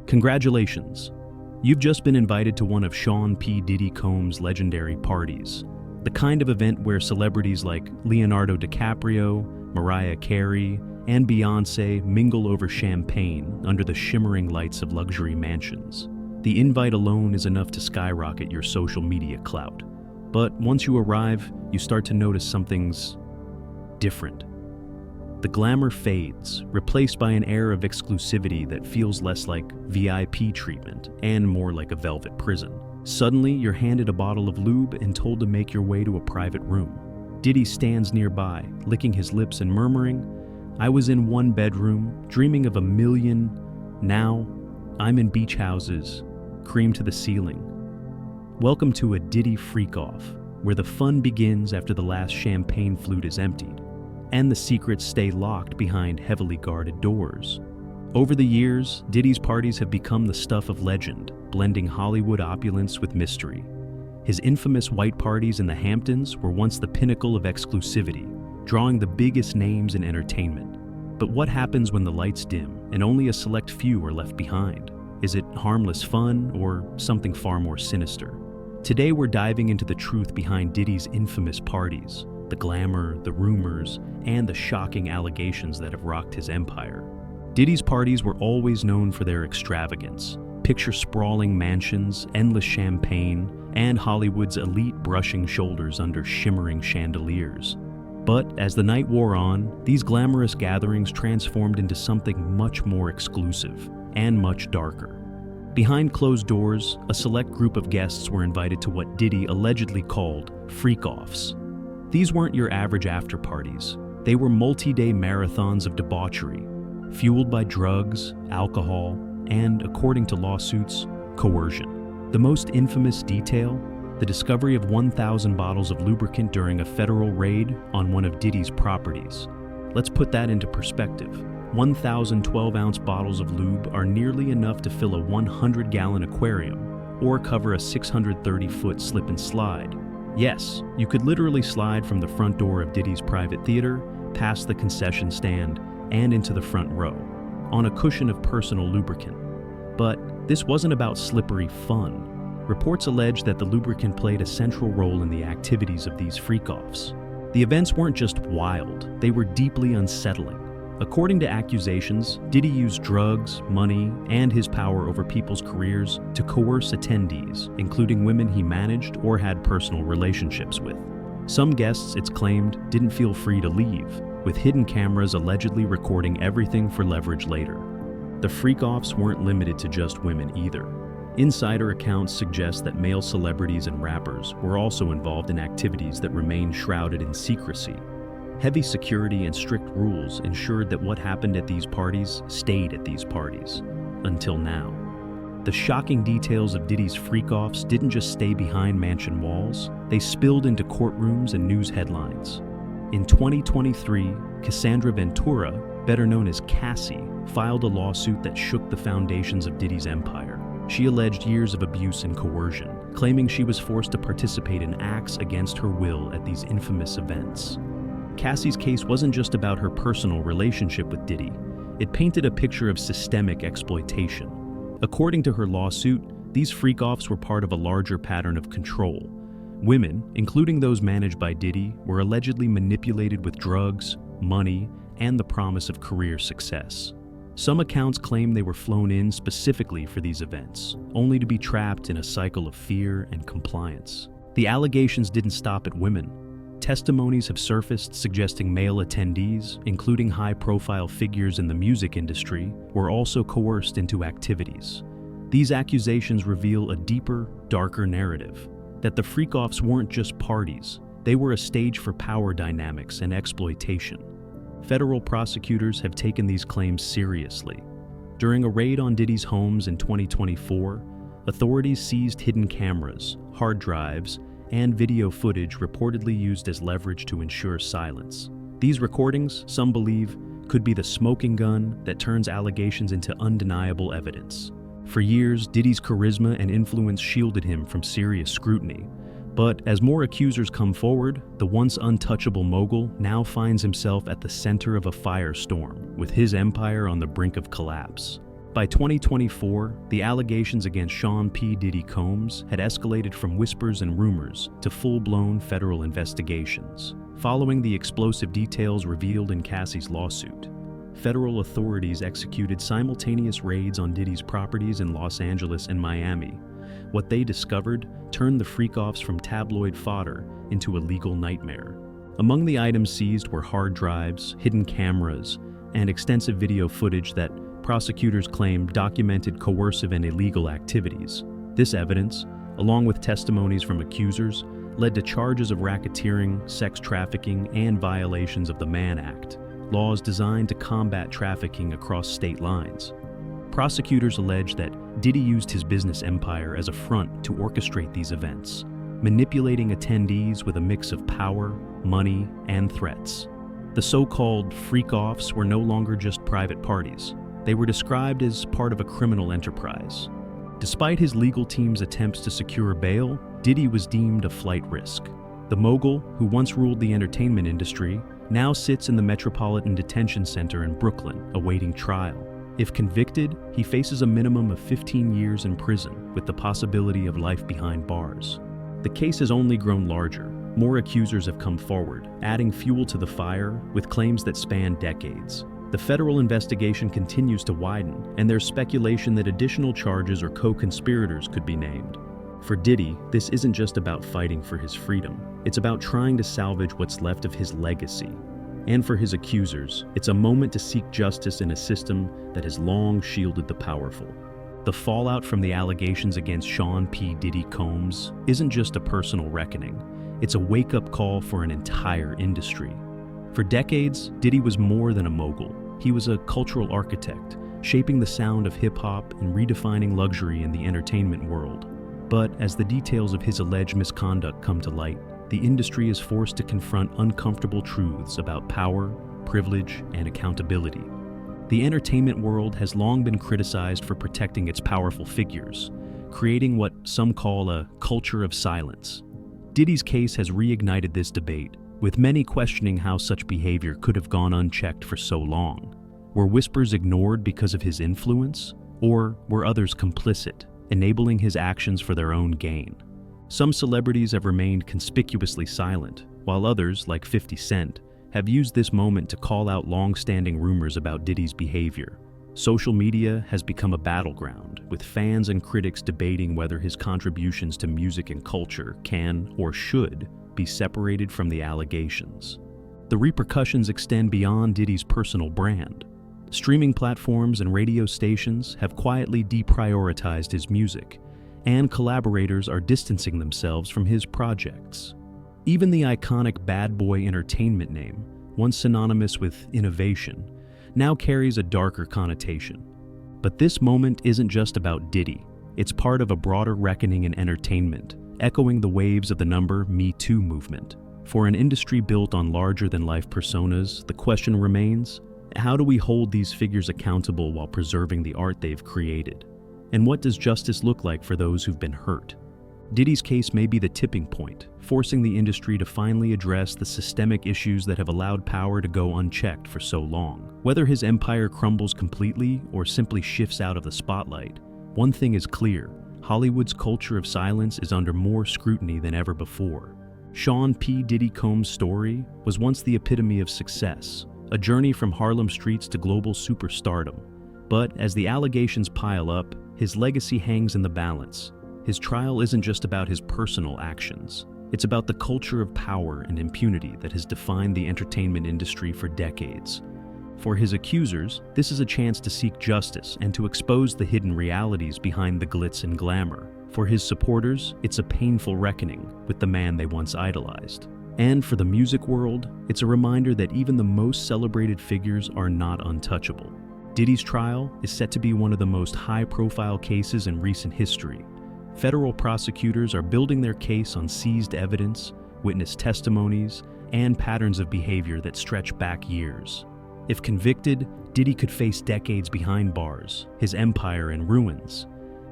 Congratulations! You've just been invited to one of Sean P. Diddy Combs' legendary parties. The kind of event where celebrities like Leonardo DiCaprio, Mariah Carey, and Beyoncé mingle over champagne under the shimmering lights of luxury mansions. The invite alone is enough to skyrocket your social media clout. But once you arrive, you start to notice something's different. The glamour fades, replaced by an air of exclusivity that feels less like VIP treatment and more like a velvet prison. Suddenly, you're handed a bottle of lube and told to make your way to a private room. Diddy stands nearby, licking his lips and murmuring, "I was in one bedroom, dreaming of a million. Now, I'm in beach houses, cream to the ceiling." Welcome to a Diddy freak-off, where the fun begins after the last champagne flute is emptied, and the secrets stay locked behind heavily guarded doors. Over the years, Diddy's parties have become the stuff of legend, blending Hollywood opulence with mystery. His infamous white parties in the Hamptons were once the pinnacle of exclusivity, drawing the biggest names in entertainment. But what happens when the lights dim and only a select few are left behind? Is it harmless fun or something far more sinister? Today we're diving into the truth behind Diddy's infamous parties, the glamour, the rumors, and the shocking allegations that have rocked his empire. Diddy's parties were always known for their extravagance. Picture sprawling mansions, endless champagne, and Hollywood's elite brushing shoulders under shimmering chandeliers. But as the night wore on, these glamorous gatherings transformed into something much more exclusive and much darker. Behind closed doors, a select group of guests were invited to what Diddy allegedly called freak-offs. These weren't your average after-parties. They were multi-day marathons of debauchery, fueled by drugs, alcohol, and, according to lawsuits, coercion. The most infamous detail? The discovery of 1,000 bottles of lubricant during a federal raid on one of Diddy's properties. Let's put that into perspective. 1,000 12-ounce bottles of lube are nearly enough to fill a 100-gallon aquarium or cover a 630-foot slip and slide. Yes, you could literally slide from the front door of Diddy's private theater, past the concession stand, and into the front row, on a cushion of personal lubricant. But this wasn't about slippery fun. Reports allege that the lubricant played a central role in the activities of these freak-offs. The events weren't just wild, they were deeply unsettling. According to accusations, Diddy used drugs, money, and his power over people's careers to coerce attendees, including women he managed or had personal relationships with. Some guests, it's claimed, didn't feel free to leave, with hidden cameras allegedly recording everything for leverage later. The freak-offs weren't limited to just women either. Insider accounts suggest that male celebrities and rappers were also involved in activities that remained shrouded in secrecy. Heavy security and strict rules ensured that what happened at these parties stayed at these parties, until now. The shocking details of Diddy's freak-offs didn't just stay behind mansion walls, they spilled into courtrooms and news headlines. In 2023, Cassandra Ventura, better known as Cassie, filed a lawsuit that shook the foundations of Diddy's empire. She alleged years of abuse and coercion, claiming she was forced to participate in acts against her will at these infamous events. Cassie's case wasn't just about her personal relationship with Diddy. It painted a picture of systemic exploitation. According to her lawsuit, these freak-offs were part of a larger pattern of control. Women, including those managed by Diddy, were allegedly manipulated with drugs, money, and the promise of career success. Some accounts claim they were flown in specifically for these events, only to be trapped in a cycle of fear and compliance. The allegations didn't stop at women. Testimonies have surfaced suggesting male attendees, including high-profile figures in the music industry, were also coerced into activities. These accusations reveal a deeper, darker narrative, that the freak-offs weren't just parties, they were a stage for power dynamics and exploitation. Federal prosecutors have taken these claims seriously. During a raid on Diddy's homes in 2024, authorities seized hidden cameras, hard drives, and video footage reportedly used as leverage to ensure silence. These recordings, some believe, could be the smoking gun that turns allegations into undeniable evidence. For years, Diddy's charisma and influence shielded him from serious scrutiny. But as more accusers come forward, the once untouchable mogul now finds himself at the center of a firestorm, with his empire on the brink of collapse. By 2024, the allegations against Sean P. Diddy Combs had escalated from whispers and rumors to full-blown federal investigations. Following the explosive details revealed in Cassie's lawsuit, federal authorities executed simultaneous raids on Diddy's properties in Los Angeles and Miami. What they discovered turned the freak-offs from tabloid fodder into a legal nightmare. Among the items seized were hard drives, hidden cameras, and extensive video footage that prosecutors claimed documented coercive and illegal activities. This evidence, along with testimonies from accusers, led to charges of racketeering, sex trafficking, and violations of the Mann Act, laws designed to combat trafficking across state lines. Prosecutors allege that Diddy used his business empire as a front to orchestrate these events, manipulating attendees with a mix of power, money, and threats. The so-called freak-offs were no longer just private parties. They were described as part of a criminal enterprise. Despite his legal team's attempts to secure bail, Diddy was deemed a flight risk. The mogul, who once ruled the entertainment industry, now sits in the Metropolitan Detention Center in Brooklyn, awaiting trial. If convicted, he faces a minimum of 15 years in prison, with the possibility of life behind bars. The case has only grown larger. More accusers have come forward, adding fuel to the fire with claims that span decades. The federal investigation continues to widen, and there's speculation that additional charges or co-conspirators could be named. For Diddy, this isn't just about fighting for his freedom. It's about trying to salvage what's left of his legacy. And for his accusers, it's a moment to seek justice in a system that has long shielded the powerful. The fallout from the allegations against Sean P. Diddy Combs isn't just a personal reckoning. It's a wake-up call for an entire industry. For decades, Diddy was more than a mogul. He was a cultural architect, shaping the sound of hip-hop and redefining luxury in the entertainment world. But as the details of his alleged misconduct come to light, the industry is forced to confront uncomfortable truths about power, privilege, and accountability. The entertainment world has long been criticized for protecting its powerful figures, creating what some call a culture of silence. Diddy's case has reignited this debate, with many questioning how such behavior could have gone unchecked for so long. Were whispers ignored because of his influence, or were others complicit, enabling his actions for their own gain? Some celebrities have remained conspicuously silent, while others, like 50 Cent, have used this moment to call out long-standing rumors about Diddy's behavior. Social media has become a battleground, with fans and critics debating whether his contributions to music and culture can, or should, be separated from the allegations. The repercussions extend beyond Diddy's personal brand. Streaming platforms and radio stations have quietly deprioritized his music, and collaborators are distancing themselves from his projects. Even the iconic Bad Boy Entertainment name, once synonymous with innovation, now carries a darker connotation. But this moment isn't just about Diddy. It's part of a broader reckoning in entertainment, echoing the waves of the Me Too movement. For an industry built on larger-than-life personas, the question remains, how do we hold these figures accountable while preserving the art they've created? And what does justice look like for those who've been hurt? Diddy's case may be the tipping point, forcing the industry to finally address the systemic issues that have allowed power to go unchecked for so long. Whether his empire crumbles completely or simply shifts out of the spotlight, one thing is clear: Hollywood's culture of silence is under more scrutiny than ever before. Sean P. Diddy Combs' story was once the epitome of success, a journey from Harlem streets to global superstardom. But as the allegations pile up, his legacy hangs in the balance. His trial isn't just about his personal actions. It's about the culture of power and impunity that has defined the entertainment industry for decades. For his accusers, this is a chance to seek justice and to expose the hidden realities behind the glitz and glamour. For his supporters, it's a painful reckoning with the man they once idolized. And for the music world, it's a reminder that even the most celebrated figures are not untouchable. Diddy's trial is set to be one of the most high-profile cases in recent history. Federal prosecutors are building their case on seized evidence, witness testimonies, and patterns of behavior that stretch back years. If convicted, Diddy could face decades behind bars, his empire in ruins.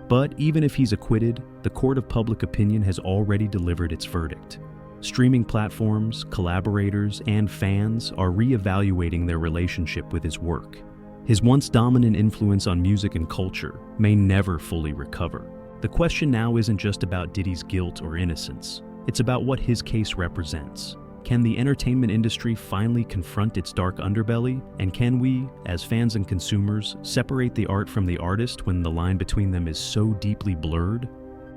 But even if he's acquitted, the court of public opinion has already delivered its verdict. Streaming platforms, collaborators, and fans are re-evaluating their relationship with his work. His once dominant influence on music and culture may never fully recover. The question now isn't just about Diddy's guilt or innocence. It's about what his case represents. Can the entertainment industry finally confront its dark underbelly? And can we, as fans and consumers, separate the art from the artist when the line between them is so deeply blurred?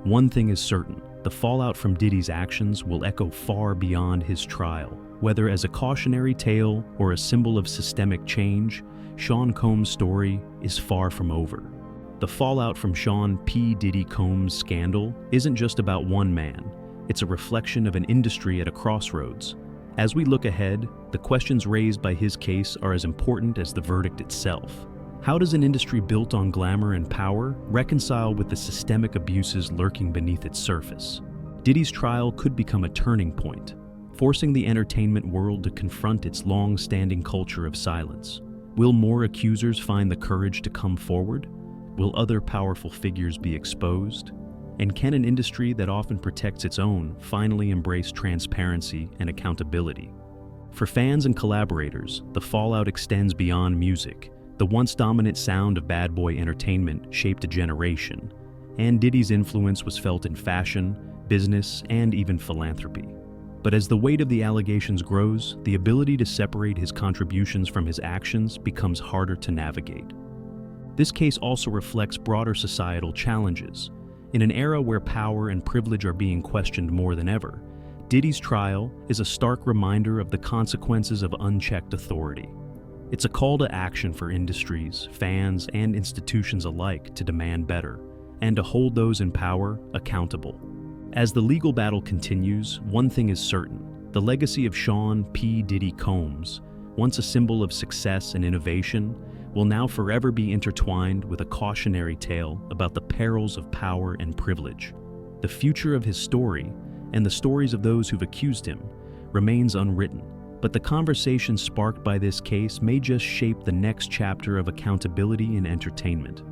One thing is certain: the fallout from Diddy's actions will echo far beyond his trial. Whether as a cautionary tale or a symbol of systemic change, Sean Combs' story is far from over. The fallout from Sean P. Diddy Combs' scandal isn't just about one man. It's a reflection of an industry at a crossroads. As we look ahead, the questions raised by his case are as important as the verdict itself. How does an industry built on glamour and power reconcile with the systemic abuses lurking beneath its surface? Diddy's trial could become a turning point, forcing the entertainment world to confront its long-standing culture of silence. Will more accusers find the courage to come forward? Will other powerful figures be exposed? And can an industry that often protects its own finally embrace transparency and accountability? For fans and collaborators, the fallout extends beyond music. The once dominant sound of bad boy entertainment shaped a generation, and Diddy's influence was felt in fashion, business, and even philanthropy. But as the weight of the allegations grows, the ability to separate his contributions from his actions becomes harder to navigate. This case also reflects broader societal challenges. In an era where power and privilege are being questioned more than ever, Diddy's trial is a stark reminder of the consequences of unchecked authority. It's a call to action for industries, fans, and institutions alike to demand better, and to hold those in power accountable. As the legal battle continues, one thing is certain: the legacy of Sean P. Diddy Combs, once a symbol of success and innovation, will now forever be intertwined with a cautionary tale about the perils of power and privilege. The future of his story, and the stories of those who've accused him, remains unwritten, but the conversation sparked by this case may just shape the next chapter of accountability in entertainment.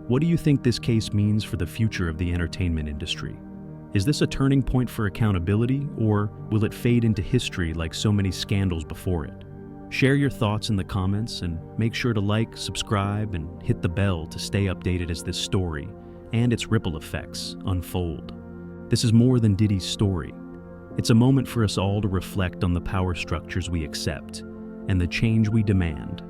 What do you think this case means for the future of the entertainment industry? Is this a turning point for accountability, or will it fade into history like so many scandals before it? Share your thoughts in the comments, and make sure to like, subscribe, and hit the bell to stay updated as this story and its ripple effects unfold. This is more than Diddy's story. It's a moment for us all to reflect on the power structures we accept and the change we demand.